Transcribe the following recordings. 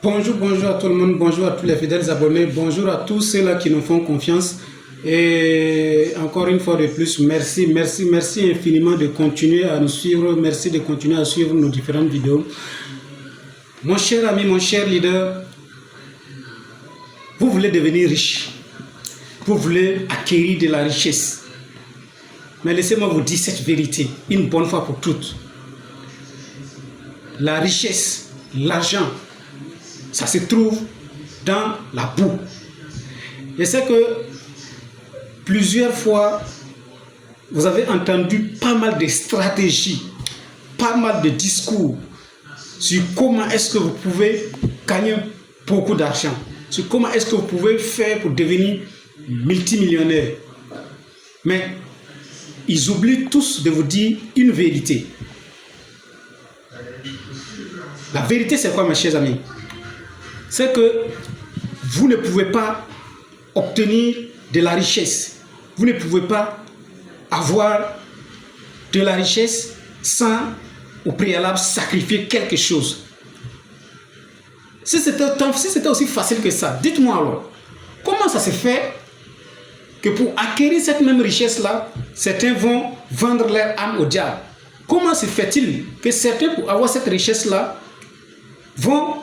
Bonjour à tout le monde, bonjour à tous les fidèles abonnés, bonjour à tous ceux-là qui nous font confiance. Et encore une fois de plus, merci infiniment de continuer à nous suivre, merci de continuer à suivre nos différentes vidéos. Mon cher ami, mon cher leader, vous voulez devenir riche, vous voulez acquérir de la richesse. Mais laissez-moi vous dire cette vérité, une bonne fois pour toutes. La richesse, l'argent, ça se trouve dans la boue. Je sais que plusieurs fois, vous avez entendu pas mal de stratégies, pas mal de discours sur comment est-ce que vous pouvez gagner beaucoup d'argent, sur comment est-ce que vous pouvez faire pour devenir multimillionnaire. Mais ils oublient tous de vous dire une vérité. La vérité, c'est quoi, mes chers amis? C'est que vous ne pouvez pas obtenir de la richesse. Vous ne pouvez pas avoir de la richesse sans au préalable sacrifier quelque chose. Si c'était aussi facile que ça, dites-moi alors, comment ça se fait que pour acquérir cette même richesse-là, certains vont vendre leur âme au diable? Comment se fait-il que certains, pour avoir cette richesse-là, vont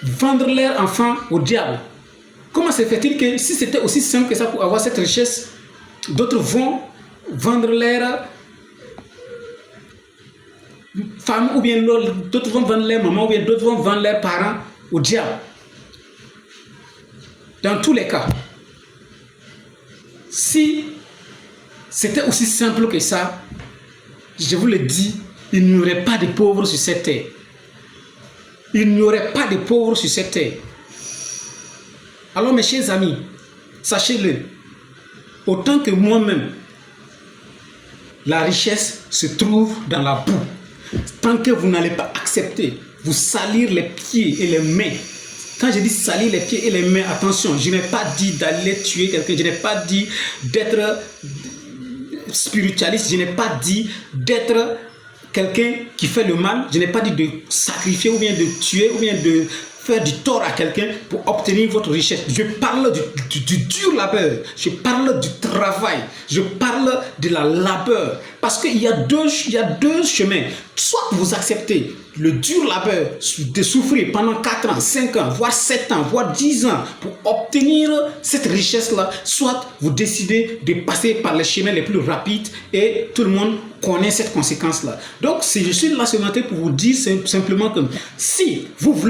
vendre leur enfant au diable? Comment se fait-il que si c'était aussi simple que ça pour avoir cette richesse, d'autres vont vendre leur femme, ou bien d'autres vont vendre leur maman, ou bien d'autres vont vendre leurs parents au diable? Dans tous les cas, si c'était aussi simple que ça, je vous le dis, il n'y aurait pas de pauvres sur cette terre. Il n'y aurait pas de pauvres sur cette terre. Alors mes chers amis, sachez-le, autant que moi-même, la richesse se trouve dans la boue. Tant que vous n'allez pas accepter, vous salir les pieds et les mains. Quand je dis salir les pieds et les mains, attention, je n'ai pas dit d'aller tuer quelqu'un, je n'ai pas dit d'être spiritualiste, je n'ai pas dit d'être quelqu'un qui fait le mal, je n'ai pas dit de sacrifier ou bien de tuer ou bien de faire du tort à quelqu'un pour obtenir votre richesse. Je parle du dur labeur, je parle du travail, je parle de la labeur. Parce qu'il y a deux chemins. Soit vous acceptez le dur labeur de souffrir pendant 4 ans, 5 ans, voire 7 ans, voire 10 ans pour obtenir cette richesse-là, soit vous décidez de passer par les chemins les plus rapides et tout le monde connaît cette conséquence-là. Donc, je suis là ce matin pour vous dire simplement que si vous voulez